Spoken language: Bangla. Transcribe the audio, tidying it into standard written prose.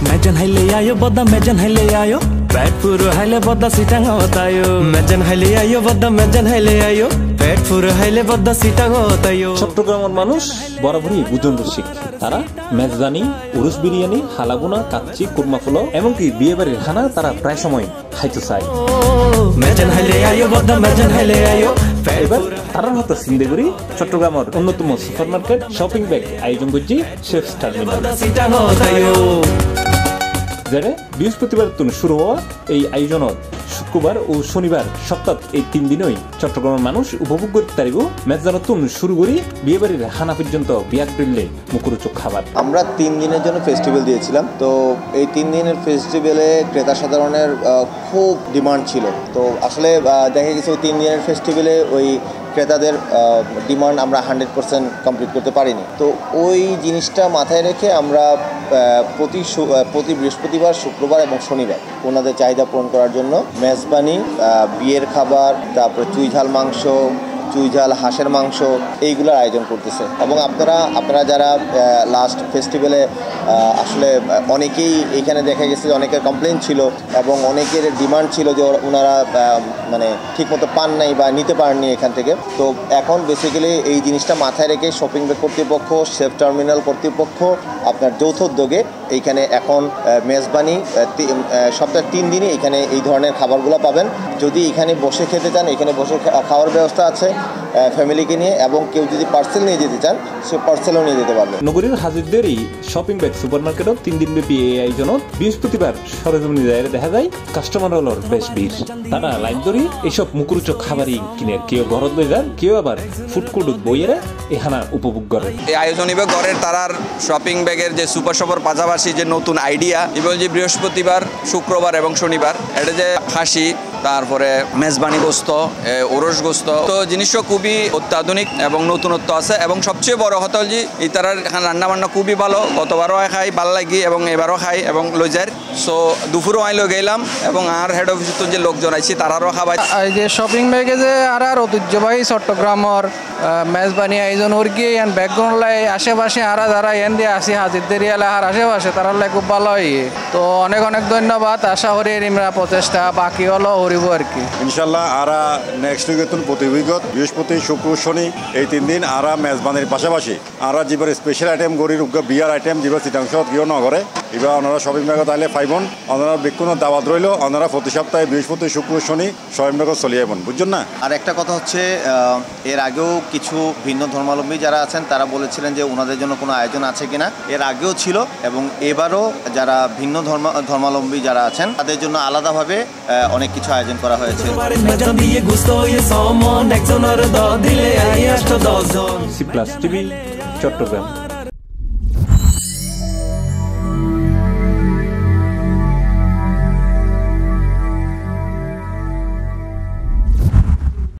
মেজান হাইলে আয়ো বদ্দা মেজান হাইলে আয়ো পেট পুরো হাইলে বদ্দা সিটাং হতায়ো মেজান হাইলে আয়ো বদ্দা মেজান হাইলে আয়ো পেট পুরো হাইলে বদ্দা সিটাং হতায়ো। চট্টগ্রামের মানুষ বরাবরই বুজন রসিক। তারা মেজবানি, উরুস বিরিয়ানি, হালাগুনা, কাচ্চি, কুরমা পোলাও এমনকি বিয়ে বাড়ির খানা তারা প্রায় সময় খাইতে চায়। মেজান হাইলে আয়ো বদ্দা মেজান হাইলে আয়ো। এবার তারার হাতে সিন্দেগুড়ি চট্টগ্রামের অন্যতম সুপারমার্কেট শপিং ব্যাগ আয়োজন করছি শেফস টার্মিনাল। যেটা বৃহস্পতিবার থেকে শুরু হওয়া এই আয়োজনত শুক্রবার ও শনিবার সপ্তাহ এই 3 দিনই চট্টগ্রামের মানুষ উপভোগ করতে পারিব মেজবানতুন শুরু করি বিয়ে বাড়ির খানা পর্যন্ত বিয়াক করলে মুখরোচক খাবার। আমরা 3 দিনের জন্য ফেস্টিভ্যাল দিয়েছিলাম। তো এই 3 দিনের ফেস্টিভ্যালে ক্রেতা সাধারণের খুব ডিমান্ড ছিল। তো আসলে দেখা গেছে ওই 3 দিনের ফেস্টিভ্যালে ওই ক্রেতাদের ডিমান্ড আমরা 100% কমপ্লিট করতে পারিনি। তো ওই জিনিসটা মাথায় রেখে আমরা প্রতি বৃহস্পতিবার, শুক্রবার এবং শনিবার ওনাদের চাহিদা পূরণ করার জন্য মেজবানি, বিয়ের খাবার, তারপরে চুই ঝাল মাংস, চুই ঝাল হাঁসের মাংস এইগুলোর আয়োজন করতেছে। এবং আপনারা যারা লাস্ট ফেস্টিভ্যালে আসলে অনেকেই এইখানে দেখা গেছে অনেকের কমপ্লেন ছিল এবং অনেকের ডিমান্ড ছিল যে ওনারা মানে ঠিকমতো পান নাই বা নিতে পারেননি এখান থেকে। তো এখন বেসিক্যালি এই জিনিসটা মাথায় রেখে শপিং ব্যাগ কর্তৃপক্ষ, শেফ টার্মিনাল কর্তৃপক্ষ আপনার যৌথ উদ্যোগে এইখানে এখন মেজবানি সপ্তাহে 3 দিনই এখানে এই ধরনের খাবারগুলো পাবেন। যদি এখানে বসে খেতে চান এখানে বসে খাওয়ার ব্যবস্থা আছে ফ্যামিলিকে নিয়ে, এবং কেউ যদি পার্সেল নিয়ে যেতে চান সে পার্সেলও নিয়ে যেতে পারবে। নগরীর হাজিরদেরই শপিং ব্যাগ সুপারমার্কেটত 3 দিন ব্যাপী এই আয়োজনত বৃহস্পতিবার সরেজমিনে দেখা যায় কাস্টমার হলর বেশ ভিড়। তারা লাইন ধরে এইসব মুখরোচক খাবারই কিনে কেউ ঘরত লই যান, কেউ আবার ফুড কোর্টত বইয়েরা এখানা উপভোগ করে। এই আয়োজন ইবে ঘরের তারার শপিং ব্যাগের যে সুপার শপের পাশাপাশি যে নতুন আইডিয়া এবার যে বৃহস্পতিবার, শুক্রবার এবং শনিবার এটা যে খাসি, তারপরে মেজবানি গোস্ত, ওরস গোস্ত, তো জিনিসটা খুবই অত্যাধুনিক এবং নতুনত্ব আছে। এবং সবচেয়ে বড় কথা হল যে এই তারার রান্না বান্না খুবই ভালো। গতবারও খাই ভালো লাগি এবং এবারও খাই এবং লই যায়। সো দুপুরও আই লই গেলাম এবং আর হেড অফিস যে লোকজন আইছি তারারও খাবাই। এই যে শপিং ব্যাগে যে আর ঐতিহ্যবাহী চট্টগ্রামের মেজবানি আয়োজন ওরকি এন ব্যাকগ্রাউন্ড লাই আশেপাশে আর যারা এন দিয়ে আসি হাজিরদের এলাকার আশেপাশে তারা লাই খুব ভালো হয়। তো অনেক অনেক ধন্যবাদ। আশা করি আমরা প্রচেষ্টা বাকি হলো হরিব আর কি ইনশাল্লাহ। আরা নেক্সট উইকের প্রতিবিগত বৃহস্পতি, শুক্র, শনি এই 3 দিন আরা মেজবানির পাশাপাশি আরা যেবার স্পেশাল আইটেম গরির বিয়ার আইটেম যেবার চিটাংশ গিয়ে নগরে এবার ওনারা শপিং ব্যাগত আইলে পাইবন। ওনারা বিক্ষুণ দাওয়াত রইল। ওনারা প্রতি সপ্তাহে বৃহস্পতি, শুক্র, শনি শপিং ব্যাগত চলিয়ে যাবেন, বুঝছেন না। আর একটা কথা হচ্ছে এর আগেও কিছু ভিন্ন ধর্মাবলম্বী যারা আছেন তারা বলেছিলেন যে ওনাদের জন্য কোনো আয়োজন আছে কিনা। এর আগেও ছিল এবং এবারও যারা ভিন্ন ধর্মাবলম্বী যারা আছেন তাদের জন্য আলাদাভাবে অনেক কিছু আয়োজন করা হয়েছে। C plus TV, Chittagong.